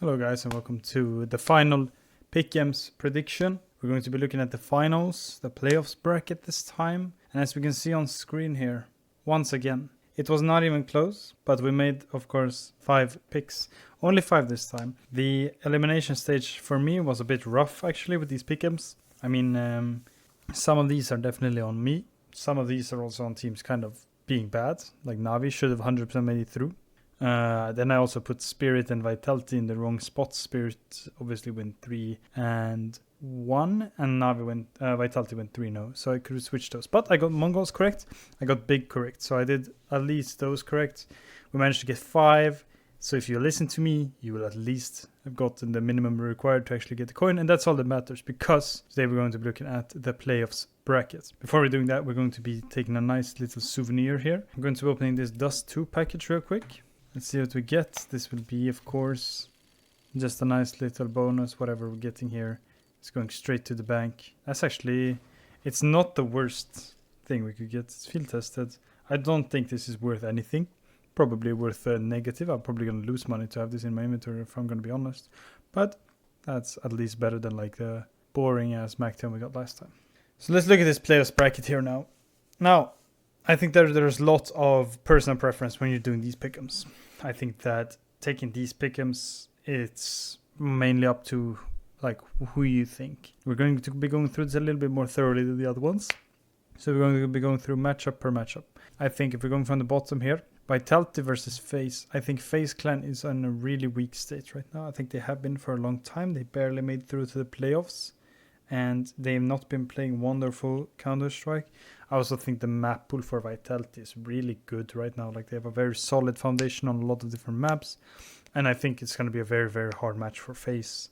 Hello guys and welcome to the final Pick'ems prediction. We're going to be looking at the finals, the playoffs bracket this time. And as we can see on screen here, once again, it was not even close, but we made, of course, 5 picks. Only 5 this time. The elimination stage for me was a bit rough actually with these Pick'ems. I mean, some of these are definitely on me. Some of these are also on teams kind of being bad. Like Navi should have 100% made it through. Then I also put Spirit and Vitality in the wrong spot. Spirit obviously went 3 and 1, and Navi went Vitality went 3 no. So I could switch those. But I got Mongols correct. I got Big correct. So I did at least those correct. We managed to get 5. So if you listen to me, you will at least have gotten the minimum required to actually get the coin. And that's all that matters, because today we're going to be looking at the playoffs brackets. Before we're doing that, we're going to be taking a nice little souvenir here. I'm going to be opening this Dust 2 package real quick. Let's see what we get. This will be, of course, just a nice little bonus. Whatever we're getting here is going straight to the bank. That's actually, it's not the worst thing we could get. It's field tested. I don't think this is worth anything. Probably worth a negative. I'm probably going to lose money to have this in my inventory if I'm going to be honest. But that's at least better than like the boring ass MacTown we got last time. So let's look at this playoffs bracket here now. Now, I think there's lots of personal preference when you're doing these pick'ems. I think that taking these pick'ems, it's mainly up to like who you think. We're going to be going through this a little bit more thoroughly than the other ones. So we're going to be going through matchup per matchup. I think if we're going from the bottom here, Vitality versus FaZe. I think FaZe Clan is in a really weak state right now. I think they have been for a long time. They barely made through to the playoffs. And they've not been playing wonderful Counter-Strike. I also think the map pool for Vitality is really good right now. Like, they have a very solid foundation on a lot of different maps. And I think it's going to be a very, very hard match for FaZe,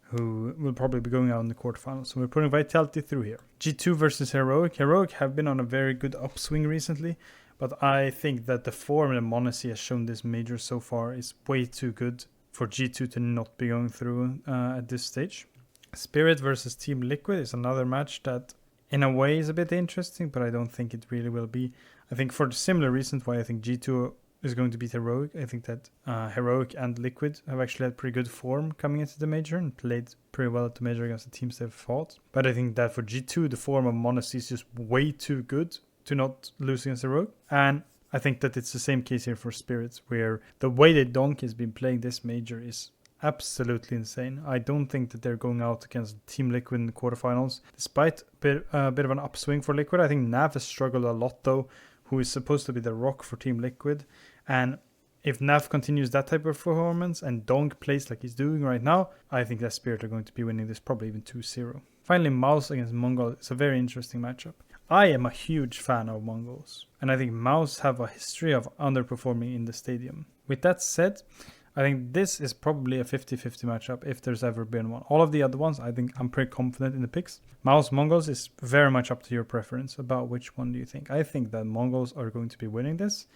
who will probably be going out in the quarterfinals. So we're putting Vitality through here. G2 versus Heroic. Heroic have been on a very good upswing recently. But I think that the form that m0NESY has shown this major so far is way too good for G2 to not be going through at this stage. Spirit versus Team Liquid is another match that in a way is a bit interesting, but I don't think it really will be. I think for the similar reasons why I think G2 is going to beat Heroic, I think that Heroic and Liquid have actually had pretty good form coming into the major and played pretty well at the major against the teams they've fought. But I think that for G2, the form of m0NESY is just way too good to not lose against Heroic. And I think that it's the same case here for Spirits, where the way that Donk has been playing this major is absolutely insane. I don't think that they're going out against Team Liquid in the quarterfinals. Despite a bit of an upswing for Liquid, I think Nav has struggled a lot though, who is supposed to be the rock for Team Liquid. And if Nav continues that type of performance and Donk plays like he's doing right now, I think that Spirit are going to be winning this, probably even 2-0. Finally, Mouse against Mongol is a very interesting matchup. I am a huge fan of Mongols, and I think Mouse have a history of underperforming in the stadium. With that said, I think this is probably a 50-50 matchup if there's ever been one. All of the other ones, I think I'm pretty confident in the picks. Mouse Mongols is very much up to your preference about which one do you think. I think that Mongols are going to be winning this.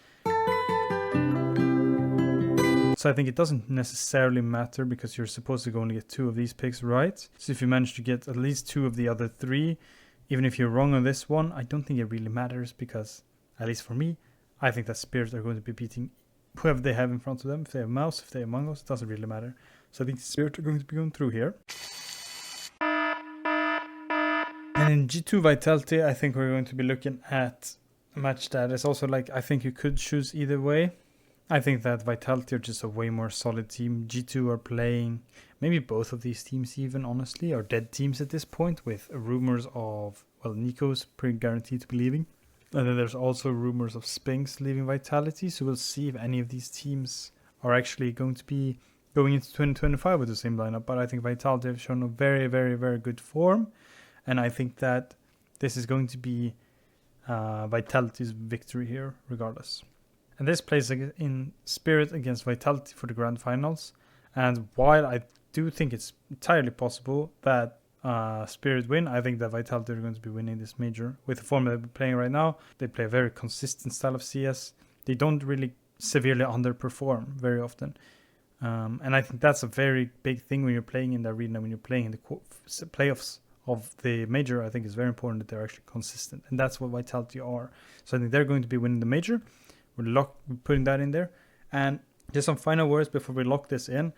So I think it doesn't necessarily matter because you're supposed to only get 2 of these picks right. So if you manage to get at least 2 of the other 3, even if you're wrong on this one, I don't think it really matters because, at least for me, I think that Spirits are going to be beating whoever they have in front of them. If they have Mouse, if they have Mongols, it doesn't really matter. So I think Spirit are going to be going through here. And in G2 Vitality, I think we're going to be looking at a match that is also like, I think you could choose either way. I think that Vitality are just a way more solid team. G2 are playing, maybe both of these teams even, honestly, are dead teams at this point with rumors of, well, Nico's pretty guaranteed to be leaving. And then there's also rumors of Spinks leaving Vitality. So we'll see if any of these teams are actually going to be going into 2025 with the same lineup. But I think Vitality have shown a very, very, very good form. And I think that this is going to be Vitality's victory here, regardless. And this plays in Spirit against Vitality for the Grand Finals. And while I do think it's entirely possible that Spirit win, I think that Vitality are going to be winning this major. With the form they're playing right now, they play a very consistent style of CS. They don't really severely underperform very often. And I think that's a very big thing when you're playing in the arena, when you're playing in the playoffs of the major. I think it's very important that they're actually consistent. And that's what Vitality are. So I think they're going to be winning the major. We're putting that in there. And just some final words before we lock this in.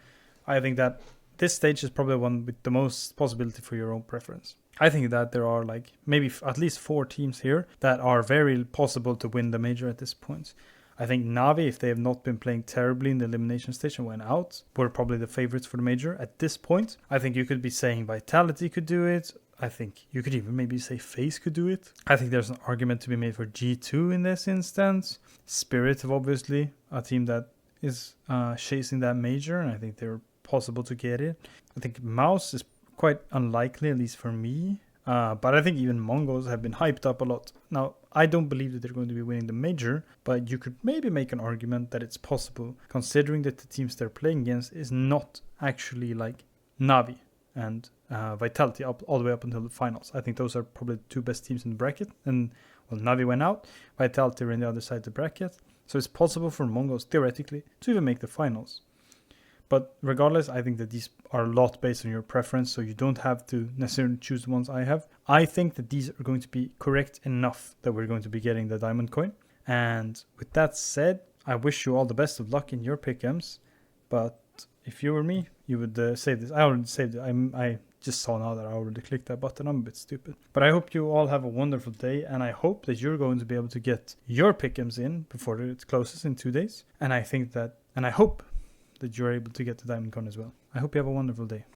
I think that this stage is probably one with the most possibility for your own preference. I think that there are like maybe at least 4 teams here that are very possible to win the major at this point. I think Navi, if they have not been playing terribly in the elimination stage and went out, were probably the favorites for the major at this point. I think you could be saying Vitality could do it. I think you could even maybe say FaZe could do it. I think there's an argument to be made for G2 in this instance. Spirit, obviously, a team that is chasing that major, and I think they're possible to get it. I think Mouse is quite unlikely, at least for me. But I think even Mongols have been hyped up a lot. Now, I don't believe that they're going to be winning the major, but you could maybe make an argument that it's possible, considering that the teams they're playing against is not actually like Navi and Vitality all the way up until the finals. I think those are probably the 2 best teams in the bracket. And, well, Navi went out, Vitality are on the other side of the bracket. So it's possible for Mongols, theoretically, to even make the finals. But regardless, I think that these are a lot based on your preference, so you don't have to necessarily choose the ones I have. I think that these are going to be correct enough that we're going to be getting the diamond coin. And with that said, I wish you all the best of luck in your pick'ems. But if you were me, you would save this. I already saved it. I just saw now that I already clicked that button. I'm a bit stupid. But I hope you all have a wonderful day, and I hope that you're going to be able to get your pick'ems in before it closes in 2 days. And I hope that you're able to get the diamond coin as well. I hope you have a wonderful day.